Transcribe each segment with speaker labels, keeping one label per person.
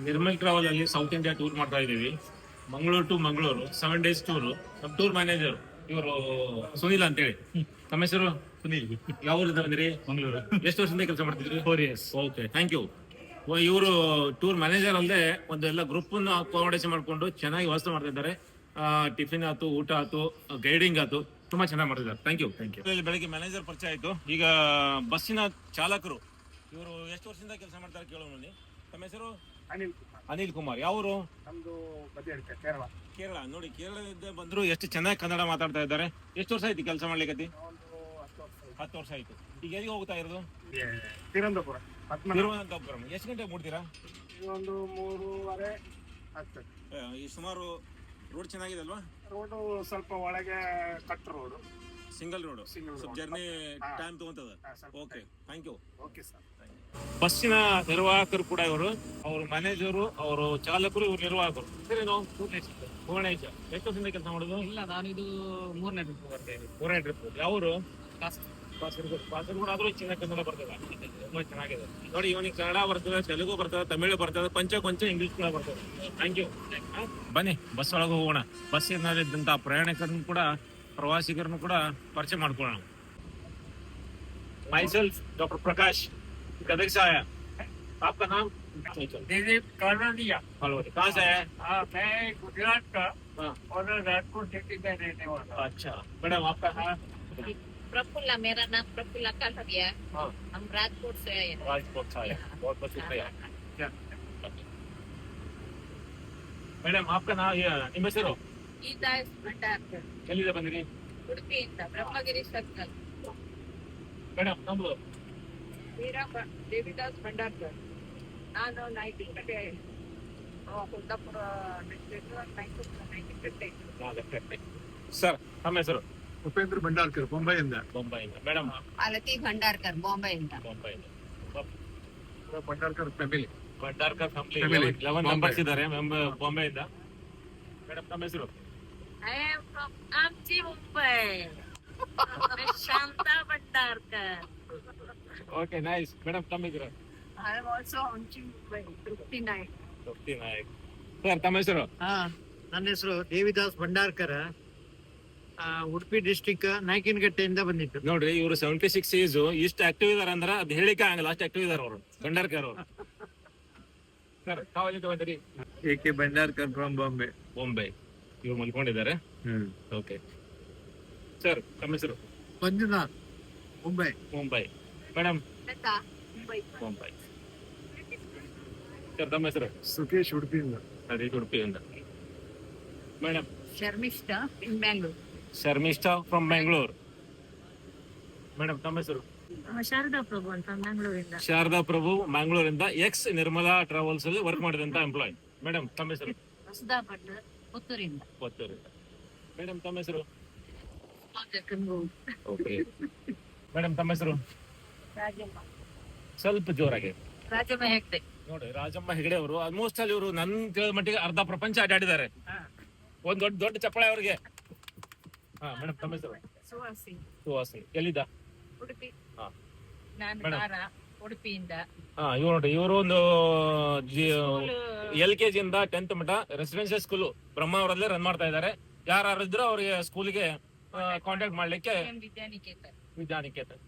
Speaker 1: Nirmal travel ಅಲ್ಲಿ south India tour ಮಾಡ್ತಾ ಇದೀವಿ. Mangaluru to Mangaluru 7 days tour. ನಮ್ಮ ಟೂರ್ ಮ್ಯಾನೇಜರ್ ಇವರು ಸುನಿಲ್ ಅಂತೇಳಿ. ತಮ್ಮ ಹೆಸರು?
Speaker 2: ಸುನೀಲ್.
Speaker 1: ಯಾವ ಊರಿಂದ ಬಂದಿರಿ?
Speaker 2: ಮಂಗಳೂರು.
Speaker 1: ಎಷ್ಟು ವರ್ಷದಿಂದ ಕೆಲಸ ಮಾಡ್ತಿದ್ರಿ?
Speaker 2: 4 years.
Speaker 1: Okay, thank you. ಇವರು ಟೂರ್ ಮ್ಯಾನೇಜರ್ ಅಲ್ಲದೆ ಒಂದು ಎಲ್ಲ ಗ್ರೂಪ್ ಅಕಾಮಡೇಷನ್ ಮಾಡ್ಕೊಂಡು ಚೆನ್ನಾಗಿ ವ್ಯವಸ್ಥೆ ಮಾಡ್ತಿದ್ದಾರೆ. ಟಿಫಿನ್ ಆಯ್ತು, ಊಟ ಆಯ್ತು, ಗೈಡಿಂಗ್ ಆಯ್ತು, ತುಂಬಾ ಚೆನ್ನಾಗಿ ಮಾಡ್ತಿದ್ದಾರೆ. Thank you. ಬೆಳಿಗ್ಗೆ ಮ್ಯಾನೇಜರ್ ಪರಿಚಯ ಆಯ್ತು. ಈಗ ಬಸ್ಸಿನ ಚಾಲಕರು ಇವರು ಎಷ್ಟು ವರ್ಷದಿಂದ ಕೆಲಸ ಮಾಡ್ತಾರೆ ಕೇಳೋಣ. ತಮ್ಮ ಹೆಸರು? ಅನಿಲ್ ಕುಮಾರ್. ಯಾವರು?
Speaker 3: ನಮ್ದು ಬದಿಯಡ್ಕ, ಕೇರಳ.
Speaker 1: ಕೇರಳ. ನೋಡಿ, ಕೇರಳದಿಂದ ಬಂದ್ರು ಎಷ್ಟು ಚೆನ್ನಾಗಿ ಕನ್ನಡ ಮಾತಾಡ್ತಾ ಇದ್ದಾರೆ. ಎಷ್ಟು ವರ್ಷ ಆಯ್ತು ಕೆಲಸ ಮಾಡ್ಲಿಕ್ಕೆ?
Speaker 3: ಒಂದು 10 ವರ್ಷ
Speaker 1: 10 ವರ್ಷ ಆಯ್ತು. ಈಗ ಎಲ್ಲಿಗೆ ಹೋಗ್ತಾ ಇರೋದು?
Speaker 3: ತಿರುವನಂತಪುರ.
Speaker 1: ತಿರುವನಂತಪುರಂ. ಎಷ್ಟು ಗಂಟೆಗೆ ಮುಟ್ತೀರಾ?
Speaker 3: ಒಂದು 3:30 ಆಗ್ತದೆ.
Speaker 1: ಈ ಸುಮಾರು ರೋಡ್ ಚೆನ್ನಾಗಿದೆ ಅಲ್ವಾ?
Speaker 3: ರೋಡು ಸ್ವಲ್ಪ ಒಳಗೆ ಕಟ್ ರೋಡು,
Speaker 1: ಸಿಂಗಲ್ ರೋಡ್. ಸ್ವಲ್ಪ ಜರ್ನಿ ಟೈಮ್ ತಗೊಂತದ.
Speaker 3: ಸ್ವಲ್ಪ
Speaker 1: okay, thank you.
Speaker 3: Okay sir.
Speaker 1: ಬಸ್ಸಿನ ನಿರ್ವಾಹಕರು ಕೂಡ ಇವರು, ಅವರು ಮ್ಯಾನೇಜರು, ಅವರು ಚಾಲಕರು, ಇವರು ನಿರ್ವಾಹಕರು. ಸರಿನೋ? ಭುವನೇಶ. ಎಷ್ಟು ವರ್ಷದಿಂದ ಕೆಲಸ ಮಾಡೋದು?
Speaker 2: ಇಲ್ಲ, ನಾನು ಇದು 3ನೇ ಟ್ರಿಪ್ ಬರ್ತಾ ಇದ್ದೀನಿ.
Speaker 1: 3ನೇ ಟ್ರಿಪ್. ಯಾವರು? ಕಾಸರಗೋಡು. ಆದ್ರೂ ಚೆನ್ನಾಗಿ ಕನ್ನಡ ಬರ್ತದೆ, ತುಂಬಾ ಚೆನ್ನಾಗಿದೆ. ನೋಡಿ, ಇವನಿಗೆ ಕನ್ನಡ ಬರ್ತದೆ, ತೆಲುಗು ಬರ್ತದೆ, ತಮಿಳು ಬರ್ತದೆ, ಕೊಂಚ ಇಂಗ್ಲಿಷ್ ಕೂಡ ಬರ್ತದೆ. Thank you. ಬನ್ನಿ ಬಸ್ ಒಳಗೆ ಹೋಗೋಣ. ಬಸ್ಸಿನಲ್ಲಿದ್ದಂತಹ ಪ್ರಯಾಣಿಕರನ್ನು ಕೂಡ, ಪ್ರವಾಸಿಗರನ್ನು ಕೂಡ ಪರಿಚಯ ಮಾಡ್ಕೊಳ್ಳೋಣ. myself डॉक्टर प्रकाश कदक से आया. आपका नाम?
Speaker 3: दिलीप कालवानिया.
Speaker 1: कहाँ से है?
Speaker 3: हाँ, मैं गुजरात का
Speaker 1: हाँ.
Speaker 3: और राजकोट सिटी में रहने वाला.
Speaker 1: अच्छा मैडम, आपका नाम?
Speaker 4: प्रफुल्ला, मेरा नाम प्रफुल्ला कालरिया।
Speaker 1: हाँ.
Speaker 4: हम राजकोट से आए हैं।
Speaker 1: राजकोट से आया. बहुत बहुत शुक्रिया. ಮೇಡಮ್, आपका नाम? ನಿಮ್ಮ ಹೆಸರು?
Speaker 4: ಗೀತಾ ಭಂಡಾರ್ಕರ್.
Speaker 1: ಎಲ್ಲಿಂದ ಬಂದಿರಿ?
Speaker 4: ಉಡುಪಿಯಿಂದ, ಬ್ರಹ್ಮಗಿರಿ ಸರ್ಕಲ್.
Speaker 1: ಮೇಡಮ್, ನಮ್ದು
Speaker 4: ದೇವಿದಾಸ್ ಭಂಡಾರ್ಕರ್. ನಾನು 19 ಕುಂದಾಪುರ
Speaker 1: ಸರ್, ತಮ್ಮ ಹೆಸರು?
Speaker 2: ಉಪೇಂದ್ರ ಭಂಡಾರ್ಕರ್, ಮುಂಬೈಯಿಂದ.
Speaker 1: ಬೊಂಬೈಯಿಂದ. ಮೇಡಮ್?
Speaker 4: ಮಾಲತಿ ಭಂಡಾರ್ಕರ್, ಬಾಂಬೆಯಿಂದ.
Speaker 1: ಬೊಂಬೈಯಿಂದ.
Speaker 2: Bhandarkar family.
Speaker 1: Bhandarkar family.
Speaker 2: Family.
Speaker 1: 11 members ಇದ್ದಾರೆ ಬಾಂಬೆಯಿಂದ. ಮೇಡಮ್, ತಮ್ಮ ಹೆಸರು?
Speaker 4: I am from Amchi, Mumbai. Shanta Bhandarkar.
Speaker 1: Okay, nice. Madam, ತಮ್ಮ ಹೆಸರು?
Speaker 4: I am also Amchi, Mumbai. ತೃಪ್ತಿ ನಾಯ್ಕ್.
Speaker 1: ತೃಪ್ತಿ ನಾಯಕ್. ಸರ್, ತಮ್ಮ ಹೆಸರು?
Speaker 5: ನನ್ನ ಹೆಸರು ದೇವಿದಾಸ್ ಭಂಡಾರ್ಕರ. ಉಡುಪಿ ಡಿಸ್ಟಿಕ್ ನಾಯಕನಗಟ್ಟೆಯಿಂದ ಬಂದಿತ್ತು.
Speaker 1: ನೋಡ್ರಿ, ಇವರು 76 ಏಜ್, ಇಷ್ಟು ಆಕ್ಟಿವ್ ಇದಾರೆ ಅಂದ್ರೆ ಅದು ಹೇಳಿಕೆ ಆಗಲ್ಲ, ಅಷ್ಟು ಆಕ್ಟಿವ್ ಇದಾರೆ ಅವರು, ಭಂಡಾರ್ಕರ್ ಅವರು. ಸರ್, ತಾವಲ್ಲಿ ಬಂದಿರಿ?
Speaker 2: AK Bhandarkar from Bombay.
Speaker 1: ಬೊಂಬೈ. ಇವ್ರು ಮಲ್ಕೊಂಡಿದ್ದಾರೆ. ಓಕೆ. ಸರ್, ತಮ್ಮ ಹೆಸರು?
Speaker 5: ಮಂಜುನಾಥ್, ಮುಂಬೈ.
Speaker 1: ಮುಂಬೈ. ಮೇಡಮ್?
Speaker 4: ಲತಾ, ಮುಂಬೈ.
Speaker 1: ಮುಂಬೈ. ಸರ್, ತಮ್ಮ ಹೆಸರು?
Speaker 2: ಸುಕೇಶ್, ಉಡುಪಿಯಿಂದ.
Speaker 1: ಅದೇ, ಉಡುಪಿಯಿಂದ. Madam?
Speaker 4: Sharmishtha, in Bangalore.
Speaker 1: Sharmishtha from Bangalore. Madam, ತಮ್ಮ ಹೆಸರು?
Speaker 4: ಶಾರದಾ ಪ್ರಭು ಅಂತ ಮಂಗಳೂರಿಂದ.
Speaker 1: ಶಾರದಾ ಪ್ರಭು, ಮ್ಯಾಂಗ್ಳೂರಿಂದ. ಎಕ್ಸ್ ನಿರ್ಮಲಾ ಟ್ರಾವೆಲ್ಸ್ ಅಲ್ಲಿ ವರ್ಕ್ ಮಾಡಿದಂತ ಎಂಪ್ಲಾಯ್. ಮೇಡಮ್, ತಮ್ಮ ಹೆಸರು?
Speaker 4: ವಸುಧಾ ಭಟ್, ಪುತ್ತೂರಿಂದ.
Speaker 1: ಪುತ್ತೂರಿಂದ. ಮೇಡಮ್, ತಮ್ಮ ಹೆಸರು?
Speaker 4: ಗಂಗೂರ್.
Speaker 1: ಓಕೆ. ಮೇಡಮ್, ತಮ್ಮ ಹೆಸರು?
Speaker 4: ರಾಜಮ್ಮ.
Speaker 1: ಸ್ವಲ್ಪ ಜೋರಾಗಿ.
Speaker 4: ರಾಜಮ್ಮ ಹೆಗ್ಡೆ.
Speaker 1: ನೋಡಿ, ರಾಜಮ್ಮ ಹೆಗಡೆ ಅವರು ಆಲ್ಮೋಸ್ಟ್ ಅಲ್ಲಿ ಇವರು ನನ್ ತಿಳಿದ ಮಟ್ಟಿಗೆ ಅರ್ಧ ಪ್ರಪಂಚ ಅಡ್ಡಾಡಿದ್ದಾರೆ. ಒಂದ್ ದೊಡ್ಡ ದೊಡ್ಡ ಚಪ್ಪಳೆ ಅವ್ರಿಗೆ. ಹಾ, ಮೇಡಮ್, ತಮ್ಮ ಹೆಸರು?
Speaker 4: ಸುಹಾಸಿ.
Speaker 1: ಸುಹಾಸಿ. ಎಲ್ಲಿದ್ದ?
Speaker 4: ಉಡುಪಿ.
Speaker 1: ಹಾ.
Speaker 4: ನಾನು
Speaker 1: ಮೇಡಮ್.
Speaker 4: ತಾರಾ, ಉಡುಪಿಯಿಂದ.
Speaker 1: ಹಾ, ಇವ್ರು ನೋಡಿ, ಇವರು ಒಂದು LKG ಇಂದ 10th ಮಟ್ಟ ರೆಸಿಡೆನ್ಸಿಯಲ್ ಸ್ಕೂಲ್ ಬ್ರಹ್ಮಾವರಲ್ಲೇ ರನ್ ಮಾಡ್ತಾ ಇದ್ದಾರೆ. ಯಾರು ಇದ್ರು ಅವರಿಗೆ ಸ್ಕೂಲ್ಗೆ ಕಾಂಟ್ಯಾಕ್ಟ್ ಮಾಡ್ಲಿಕ್ಕೆ.
Speaker 4: ವಿದ್ಯಾನಿಕೇತನ್.
Speaker 1: ವಿದ್ಯಾನಿಕೇತನ್.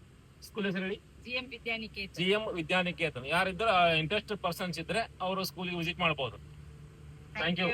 Speaker 1: ಸ್ಕೂಲ್ ಹೆಸರು ಹೇಳಿ?
Speaker 4: GM ವಿದ್ಯಾನಿಕೇತನ್.
Speaker 1: GM ವಿದ್ಯಾನಿಕೇತನ್. ಯಾರಿದ್ರು ಇಂಟ್ರೆಸ್ಟ್ ಪರ್ಸನ್ಸ್ ಇದ್ರೆ ಅವರು ಸ್ಕೂಲಿಗೆ ವಿಸಿಟ್ ಮಾಡಬಹುದು. Thank you.